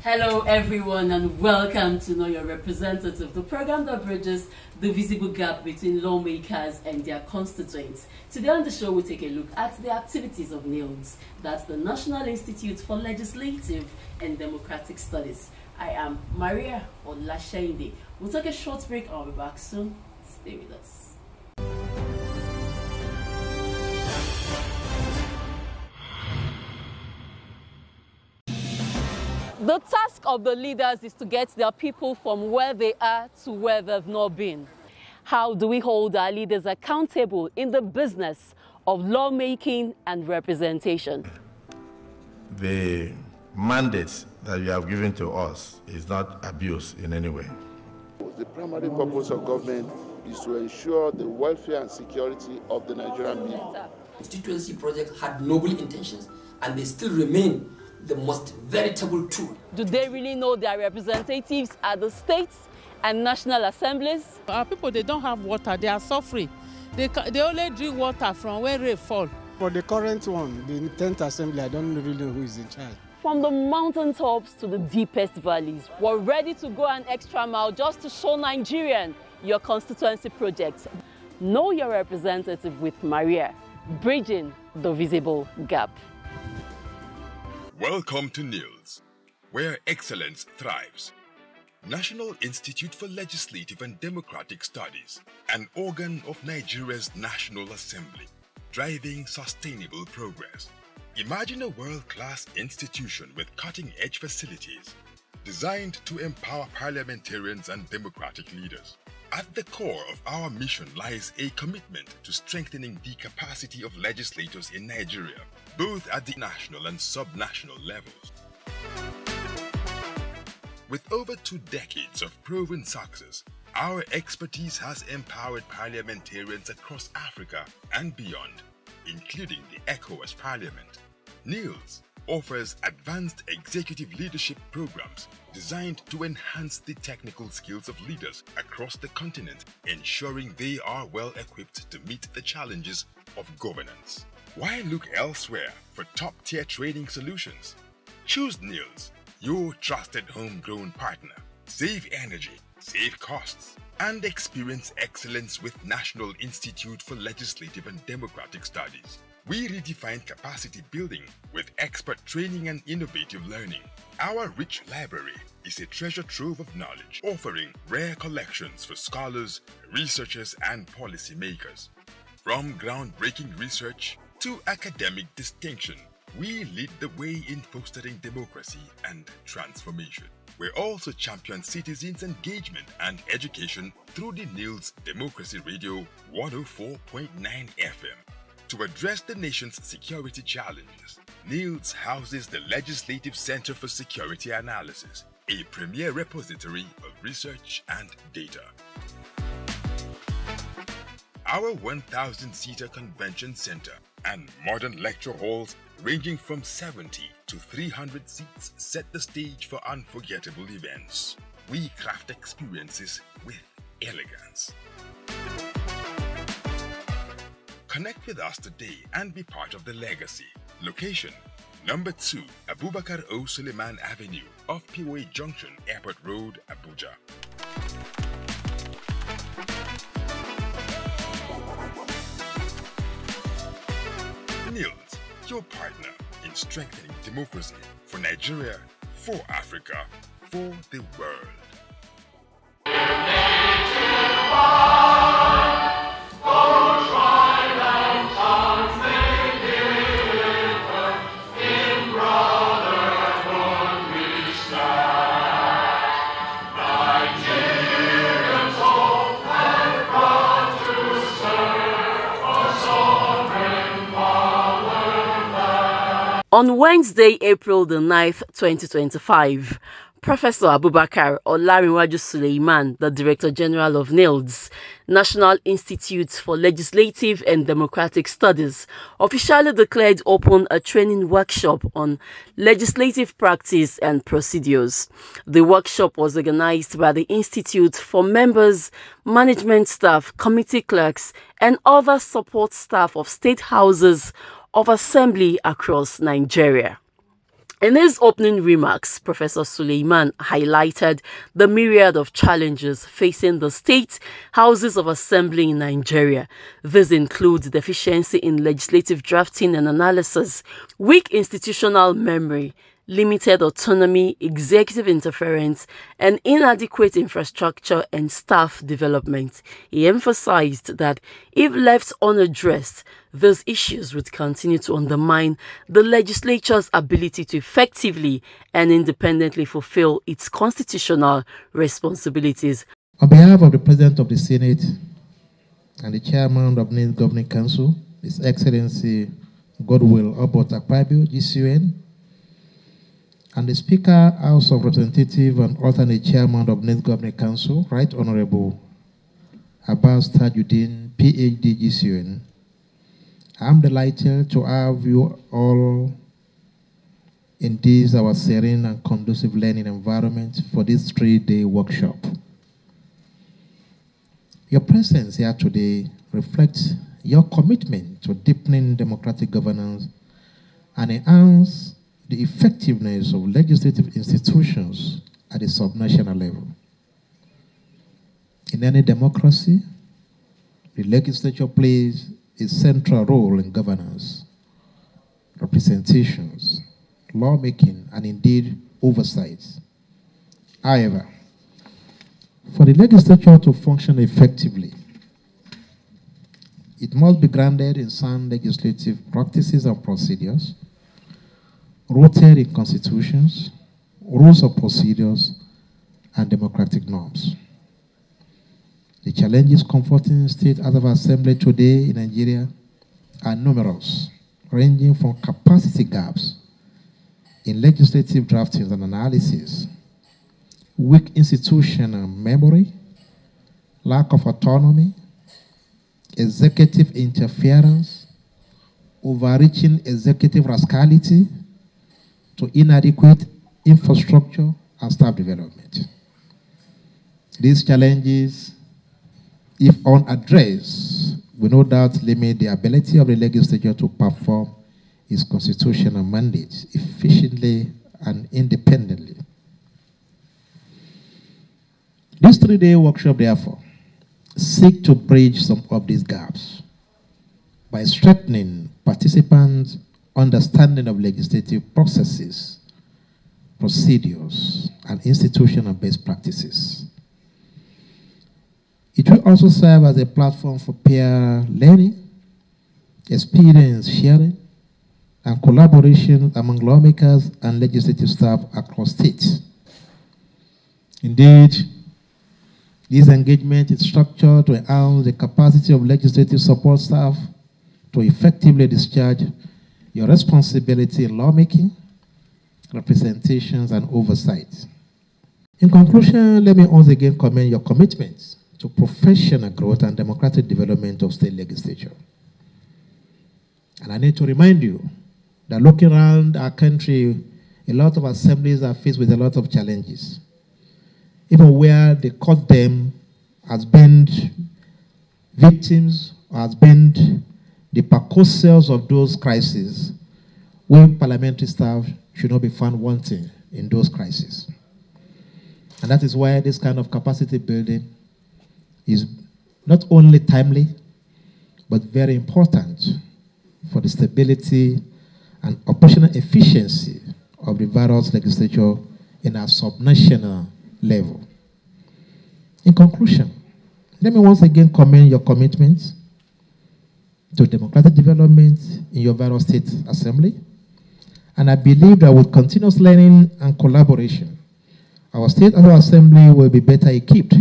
Hello everyone and welcome to Know Your Representative, the program that bridges the visible gap between lawmakers and their constituents. Today on the show we take a look at the activities of NILDS, that's the National Institute for Legislative and Democratic Studies. I am Maria Olashainde. We'll take a short break and I'll be back soon. Stay with us. The task of the leaders is to get their people from where they are to where they've not been. How do we hold our leaders accountable in the business of lawmaking and representation? The mandate that you have given to us is not abuse in any way. The primary purpose of government is to ensure the welfare and security of the Nigerian people. Constituency project had noble intentions and they still remain the most veritable tool. Do they really know their representatives at the states and national assemblies? Our people, they don't have water, they are suffering. They only drink water from where rain fall. For the current one, the 10th assembly, I don't really know who is in charge. From the mountaintops to the deepest valleys, we're ready to go an extra mile just to show Nigerian your constituency project. Know your representative with Maria, bridging the visible gap. Welcome to NILDS, where excellence thrives. National Institute for Legislative and Democratic Studies, an organ of Nigeria's National Assembly, driving sustainable progress. Imagine a world-class institution with cutting-edge facilities, designed to empower parliamentarians and democratic leaders. At the core of our mission lies a commitment to strengthening the capacity of legislators in Nigeria, both at the national and sub-national levels. With over 2 decades of proven success, our expertise has empowered parliamentarians across Africa and beyond, including the ECOWAS Parliament. NILDS offers advanced executive leadership programs designed to enhance the technical skills of leaders across the continent, ensuring they are well equipped to meet the challenges of governance. Why look elsewhere for top-tier training solutions? Choose NILDS, your trusted homegrown partner. Save energy, save costs, and experience excellence with National Institute for Legislative and Democratic Studies. We redefine capacity building with expert training and innovative learning. Our rich library is a treasure trove of knowledge, offering rare collections for scholars, researchers, and policymakers. From groundbreaking research to academic distinction, we lead the way in fostering democracy and transformation. We also champion citizens' engagement and education through the NILDS Democracy Radio 104.9 FM. To address the nation's security challenges, NILDS houses the Legislative Center for Security Analysis, a premier repository of research and data. Our 1,000-seater convention center and modern lecture halls ranging from 70 to 300 seats set the stage for unforgettable events. We craft experiences with elegance. Connect with us today and be part of the legacy. Location: Number 2, Abubakar O. Suleiman Avenue, off Piway Junction, Airport Road, Abuja. NILDS, your partner in strengthening democracy for Nigeria, for Africa, for the world. On Wednesday, April the 9th, 2025, Professor Abubakar Olarinwaju Suleiman, the Director General of NILDS, National Institute for Legislative and Democratic Studies, officially declared open a training workshop on legislative practice and procedures. The workshop was organized by the Institute for members, management staff, committee clerks, and other support staff of state houses of assembly across Nigeria. In his opening remarks, Professor Suleiman highlighted the myriad of challenges facing the state houses of assembly in Nigeria. This includes deficiency in legislative drafting and analysis, weak institutional memory, limited autonomy, executive interference, and inadequate infrastructure and staff development. He emphasized that if left unaddressed, these issues would continue to undermine the legislature's ability to effectively and independently fulfill its constitutional responsibilities. On behalf of the President of the Senate and the Chairman of NILDS Governing Council, His Excellency Godwill Obot Akpabio, GCUN, and the Speaker, House of Representatives and alternate Chairman of NILDS Governing Council, Right Honorable Abbas Tajuddin, PhD, GCUN, I'm delighted to have you all in this, our serene and conducive learning environment for this 3-day workshop. Your presence here today reflects your commitment to deepening democratic governance and enhance the effectiveness of legislative institutions at the subnational level. In any democracy, the legislature plays a central role in governance, representations, lawmaking, and indeed oversight. However, for the legislature to function effectively, it must be grounded in sound legislative practices and procedures, rooted in constitutions, rules of procedures, and democratic norms. The challenges confronting state House of Assembly today in Nigeria are numerous, ranging from capacity gaps in legislative drafting and analysis, weak institutional memory, lack of autonomy, executive interference, overreaching executive rascality, to inadequate infrastructure and staff development. These challenges, if unaddressed, will no doubt limit the ability of the legislature to perform its constitutional mandate efficiently and independently. This 3-day workshop, therefore, seeks to bridge some of these gaps by strengthening participants' understanding of legislative processes, procedures, and institutional best practices. It will also serve as a platform for peer learning, experience sharing, and collaboration among lawmakers and legislative staff across states. Indeed, this engagement is structured to enhance the capacity of legislative support staff to effectively discharge your responsibility in lawmaking, representations, and oversight. In conclusion, let me once again commend your commitment to professional growth and democratic development of state legislature. And I need to remind you that looking around our country, a lot of assemblies are faced with a lot of challenges. Even where they caught them as being victims or as being the precursors of those crises, when parliamentary staff should not be found wanting in those crises. And that is why this kind of capacity building is not only timely, but very important for the stability and operational efficiency of the various legislature in our subnational level. In conclusion, let me once again commend your commitment to democratic development in your various state assembly. And I believe that with continuous learning and collaboration, our state assembly will be better equipped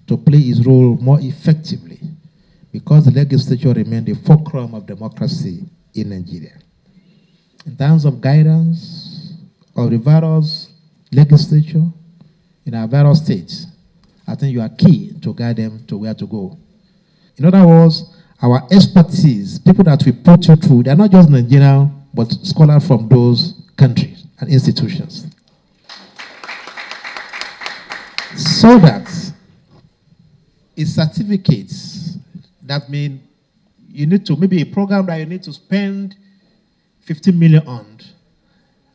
to play its role more effectively because the legislature remains the fulcrum of democracy in Nigeria. In terms of guidance of the various legislature in our various states, I think you are key to guide them to where to go. In other words, our expertise, people that we put you through, they're not just Nigerian, but scholars from those countries and institutions. So that it's certificates that mean you need to, maybe a program that you need to spend 15 million on,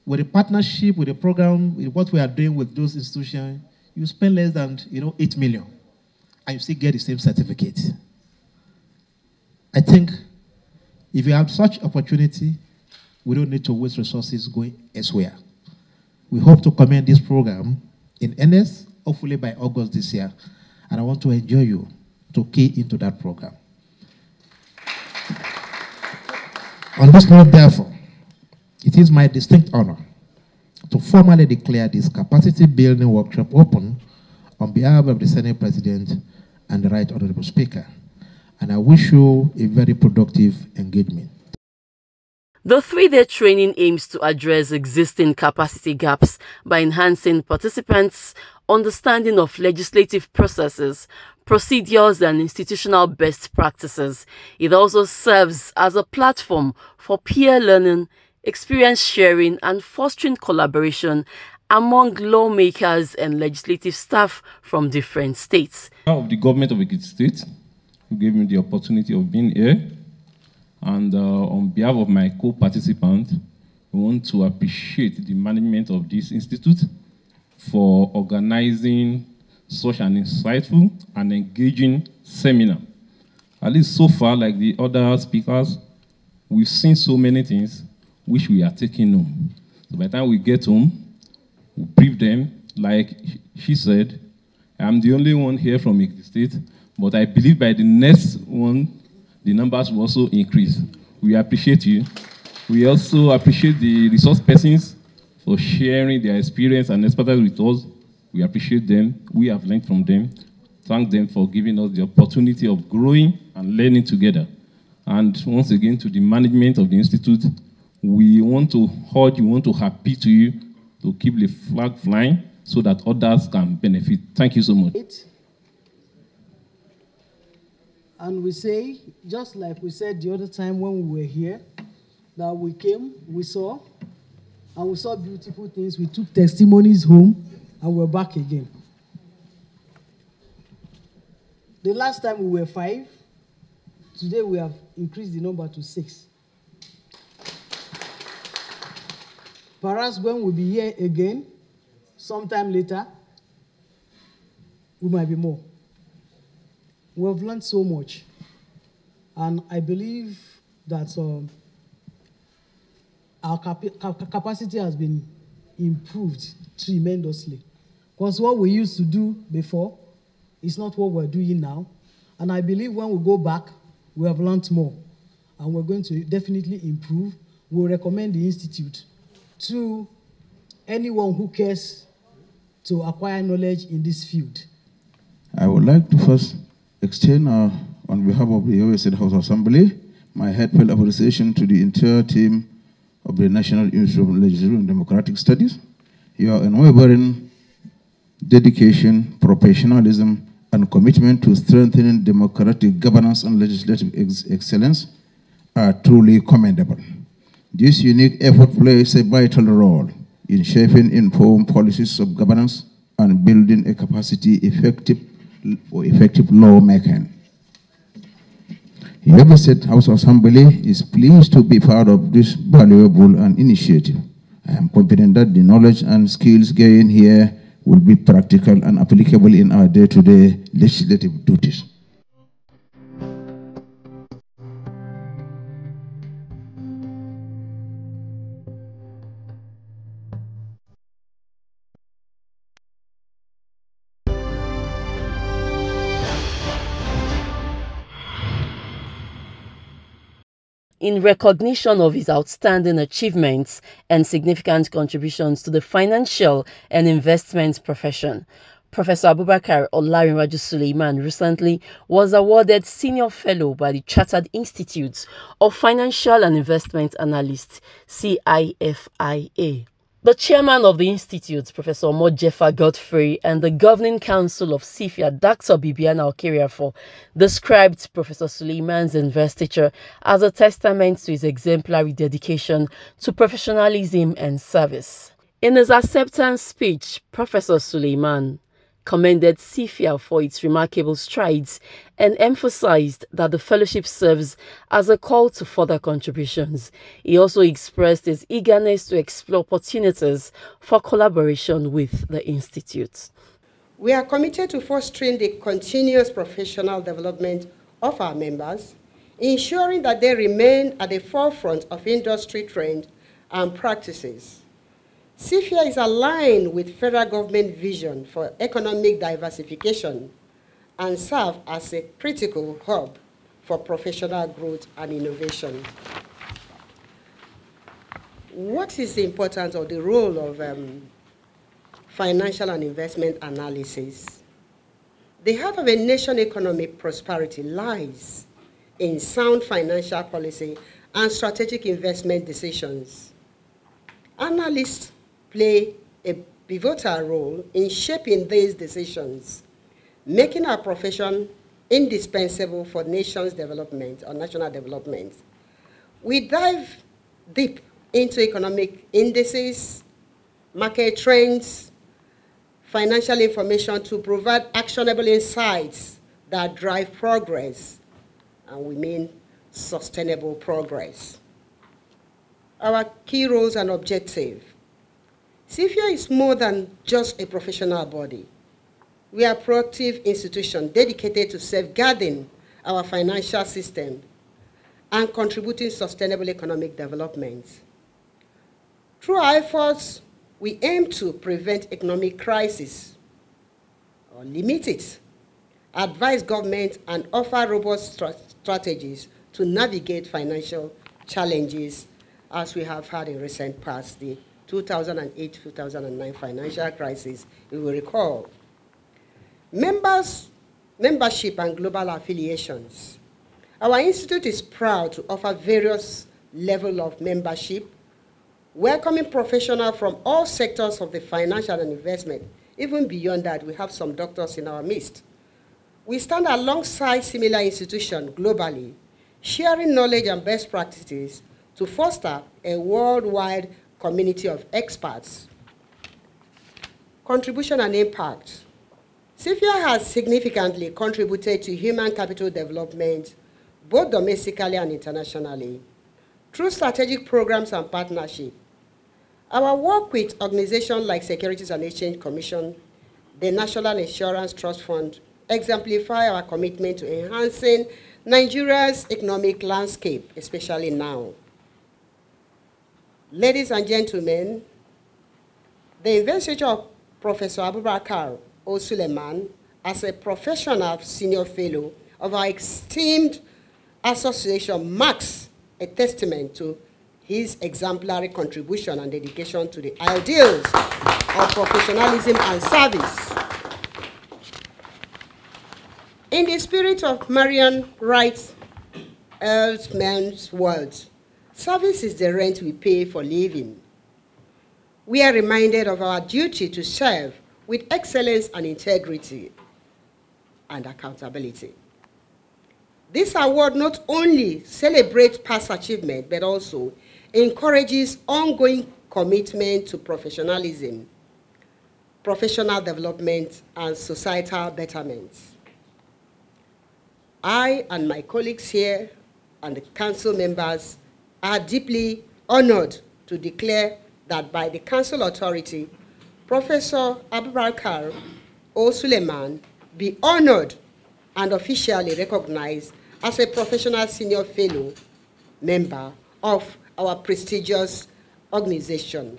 with the partnership, with the program, with what we are doing with those institutions, you spend less than 8 million, and you still get the same certificate. I think if you have such opportunity, we don't need to waste resources going elsewhere. We hope to commence this program in earnest, hopefully by August this year, and I want to enjoy you to key into that program. On this note, therefore, it is my distinct honor to formally declare this capacity building workshop open on behalf of the Senate President and the Right Honorable Speaker. And I wish you a very productive engagement. The 3-day training aims to address existing capacity gaps by enhancing participants' understanding of legislative processes, procedures, and institutional best practices. It also serves as a platform for peer learning, experience sharing, and fostering collaboration among lawmakers and legislative staff from different states. Of the government of Ekiti State, who gave me the opportunity of being here. And on behalf of my co-participants, we want to appreciate the management of this institute for organizing such an insightful and engaging seminar. At least so far, like the other speakers, we've seen so many things which we are taking home. So by the time we get home, we brief them. Like she said, I'm the only one here from Ekiti State, but I believe by the next one, the numbers will also increase. We appreciate you. We also appreciate the resource persons for sharing their experience and expertise with us. We appreciate them. We have learned from them. Thank them for giving us the opportunity of growing and learning together. And once again, to the management of the Institute, we want to urge you, want to appeal to you to keep the flag flying so that others can benefit. Thank you so much. And we say, just like we said the other time when we were here, that we came, we saw beautiful things, we took testimonies home, and we're back again. The last time we were 5, today we have increased the number to 6. Perhaps when we'll be here again, sometime later, we might be more. We have learned so much, and I believe that our capacity has been improved tremendously. Because what we used to do before is not what we're doing now, and I believe when we go back, we have learned more, and we're going to definitely improve. We'll recommend the Institute to anyone who cares to acquire knowledge in this field. I would like to first extend, on behalf of the Oyo State House Assembly, my heartfelt appreciation to the entire team of the National Institute of Legislative and Democratic Studies. Your unwavering dedication, professionalism, and commitment to strengthening democratic governance and legislative excellence are truly commendable. This unique effort plays a vital role in shaping informed policies of governance and building a capacity for effective lawmaking. The Oyo State House Assembly is pleased to be part of this valuable initiative. I am confident that the knowledge and skills gained here will be practical and applicable in our day-to-day legislative duties. In recognition of his outstanding achievements and significant contributions to the financial and investment profession, Professor Abubakar Olarinwaju Suleiman recently was awarded Senior Fellow by the Chartered Institute of Financial and Investment Analysts, CIFIA. The chairman of the institute, Professor Mojefa Godfrey, and the governing council of CIFIA, Dr. Bibiana Okeriafo, described Professor Suleiman's investiture as a testament to his exemplary dedication to professionalism and service. In his acceptance speech, Professor Suleiman commended CIFIA for its remarkable strides and emphasized that the fellowship serves as a call to further contributions. He also expressed his eagerness to explore opportunities for collaboration with the Institute. We are committed to fostering the continuous professional development of our members, ensuring that they remain at the forefront of industry trends and practices. CIFIA is aligned with federal government vision for economic diversification and serve as a critical hub for professional growth and innovation. What is the importance of the role of financial and investment analysis? The heart of a nation's economic prosperity lies in sound financial policy and strategic investment decisions. Analysts play a pivotal role in shaping these decisions, making our profession indispensable for nation's development or national development. We dive deep into economic indices, market trends, financial information to provide actionable insights that drive progress, and we mean sustainable progress. Our key roles and objectives. CIFIA is more than just a professional body. We are a proactive institution dedicated to safeguarding our financial system and contributing sustainable economic development. Through our efforts, we aim to prevent economic crisis or limit it, advise government, and offer robust strategies to navigate financial challenges, as we have had in recent past, the 2008-2009 financial crisis, you will recall. Membership and global affiliations. Our institute is proud to offer various levels of membership, welcoming professionals from all sectors of the financial and investment. Even beyond that, we have some doctors in our midst. We stand alongside similar institutions globally, sharing knowledge and best practices to foster a worldwide community of experts. Contribution and impact. CIFIA has significantly contributed to human capital development, both domestically and internationally, through strategic programs and partnerships. Our work with organizations like Securities and Exchange Commission, the National Insurance Trust Fund, exemplify our commitment to enhancing Nigeria's economic landscape, especially now. Ladies and gentlemen, the investiture of Professor Abubakar O. Suleiman as a professional senior fellow of our esteemed association marks a testament to his exemplary contribution and dedication to the ideals of professionalism and service. In the spirit of Marian Wright's Earl's words, service is the rent we pay for living. We are reminded of our duty to serve with excellence and integrity and accountability. This award not only celebrates past achievement, but also encourages ongoing commitment to professionalism, professional development, and societal betterment. I and my colleagues here and the council members are deeply honored to declare that by the council authority, Professor Abubakar O. Suleiman be honored and officially recognized as a professional senior fellow member of our prestigious organization.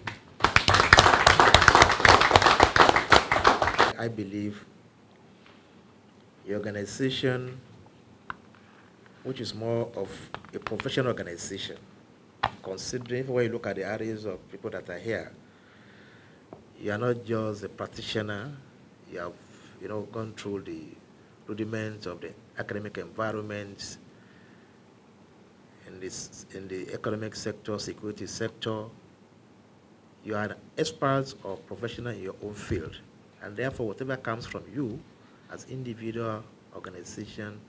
I believe the organization, which is more of a professional organization, considering when you look at the areas of people that are here, you are not just a practitioner, you have gone through the rudiments of the academic environment, in the economic sector, security sector. You are experts or professional in your own field, and therefore whatever comes from you as individual organization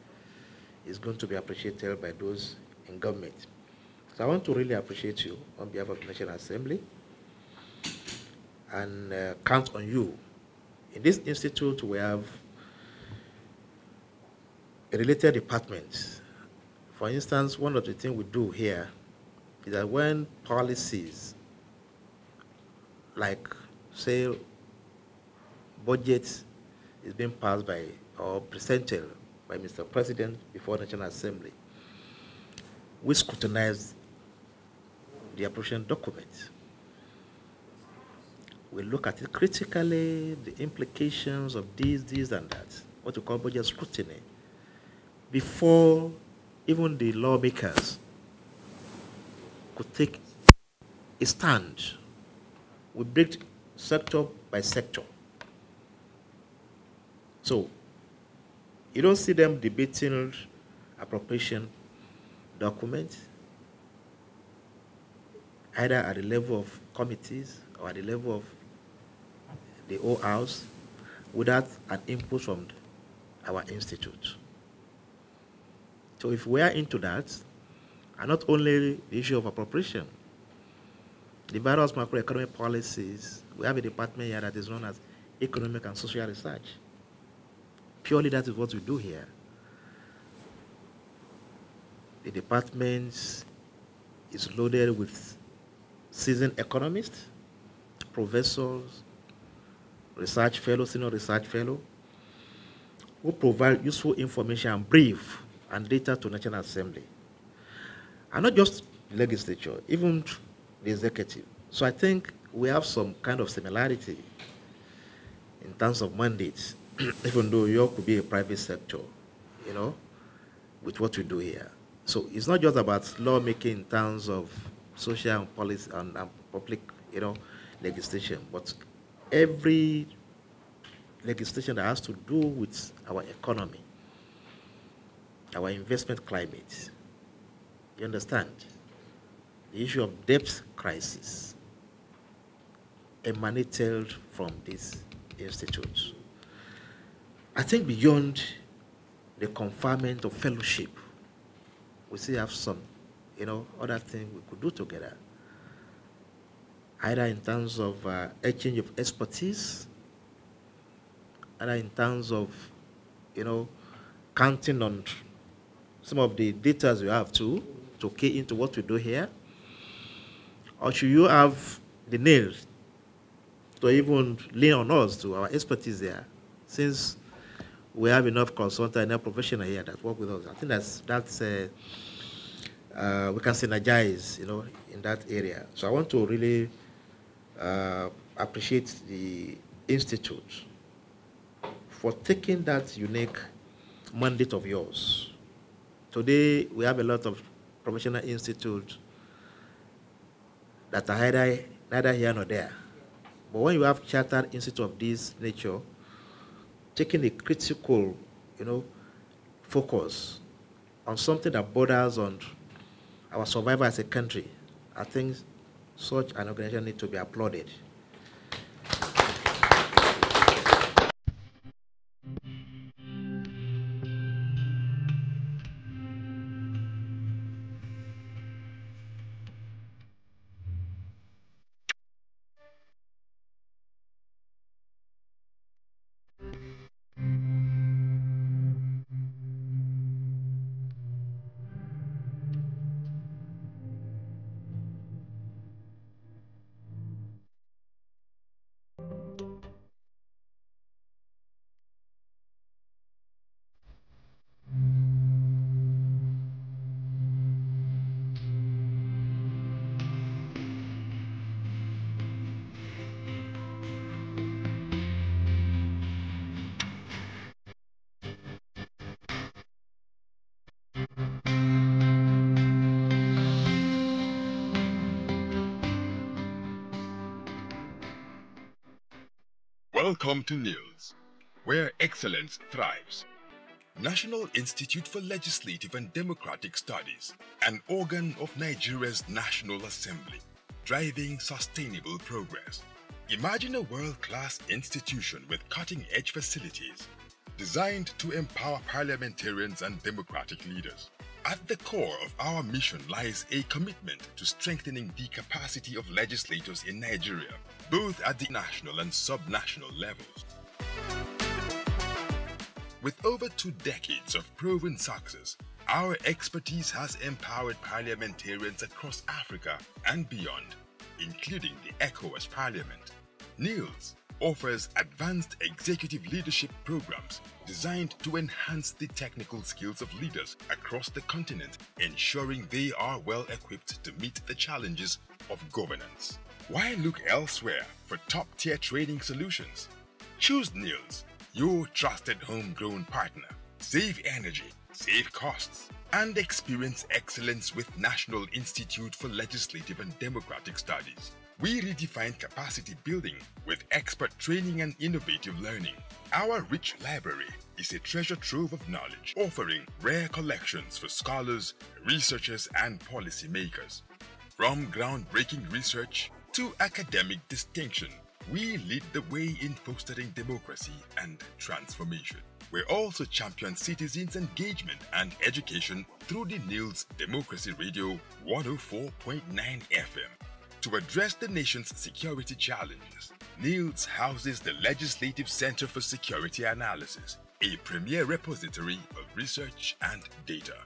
is going to be appreciated by those in government. So I want to really appreciate you on behalf of the National Assembly and count on you In this institute, we have a related department. For instance, one of the things we do here is that when policies like, say, budget is being passed by or presented by Mr. President before the National Assembly, we scrutinize the appropriation document. We look at it critically, the implications of this, and that, what we call budget scrutiny, before even the lawmakers could take a stand. We break sector by sector. So you don't see them debating appropriation documents, either at the level of committees or at the level of the whole house, without an input from our institute. So if we are into that, and not only the issue of appropriation, the various macroeconomic policies, we have a department here that is known as Economic and Social Research. Purely that is what we do here. The department is loaded with seasoned economists, professors, research fellows, senior research fellow, who provide useful information and brief and data to National Assembly. And not just the legislature, even the executive. So I think we have some kind of similarity in terms of mandates, even though you could be a private sector, you know, with what we do here. So it's not just about lawmaking in terms of social and policy and public, you know, legislation, but every legislation that has to do with our economy, our investment climate. You understand? The issue of debt crisis emanated from this institute. I think beyond the conferment of fellowship, we still have some, you know, other things we could do together, either in terms of exchange of expertise, either in terms of, you know, counting on some of the data you have to key into what we do here, or should you have the nails to even lean on us to our expertise there, since we have enough consultants, enough professionals here that work with us. I think that's we can synergize, you know, in that area. So I want to really appreciate the institute for taking that unique mandate of yours. Today we have a lot of professional institutes that are neither here nor there. But when you have chartered institute of this nature, taking a critical, you know, focus on something that borders on our survival as a country, I think such an organization needs to be applauded. Welcome to NILDS, where excellence thrives. National Institute for Legislative and Democratic Studies, an organ of Nigeria's National Assembly, driving sustainable progress. Imagine a world-class institution with cutting-edge facilities, designed to empower parliamentarians and democratic leaders. At the core of our mission lies a commitment to strengthening the capacity of legislators in Nigeria, both at the national and sub-national levels. With over 2 decades of proven success, our expertise has empowered parliamentarians across Africa and beyond, including the ECOWAS Parliament. NILDS offers advanced executive leadership programs designed to enhance the technical skills of leaders across the continent, ensuring they are well equipped to meet the challenges of governance. Why look elsewhere for top-tier training solutions? Choose NILDS, your trusted homegrown partner. Save energy, save costs, and experience excellence with National Institute for Legislative and Democratic Studies. We redefine capacity building with expert training and innovative learning. Our rich library is a treasure trove of knowledge, offering rare collections for scholars, researchers, and policymakers. From groundbreaking research to academic distinction, we lead the way in fostering democracy and transformation. We also champion citizens' engagement and education through the NILDS Democracy Radio 104.9 FM. To address the nation's security challenges, NILDS houses the Legislative Center for Security Analysis, a premier repository of research and data.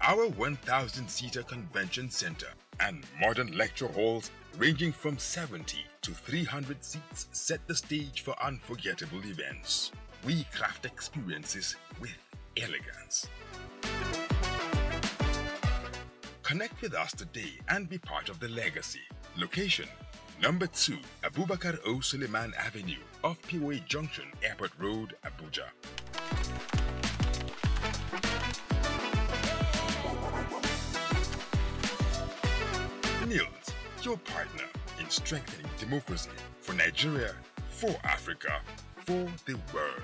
Our 1,000-seater convention center and modern lecture halls ranging from 70 to 300 seats set the stage for unforgettable events. We craft experiences with elegance. Connect with us today and be part of the legacy. Location: Number 2, Abubakar O. Suleiman Avenue, off Piway Junction, Airport Road, Abuja. NILDS, your partner in strengthening democracy for Nigeria, for Africa, for the world.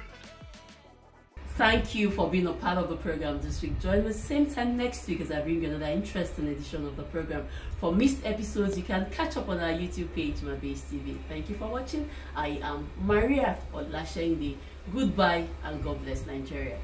Thank you for being a part of the program this week. Join me same time next week as I bring you another interesting edition of the program. For missed episodes, you can catch up on our YouTube page, MyBase TV. Thank you for watching. I am Maria Olashendi. Goodbye and God bless Nigeria.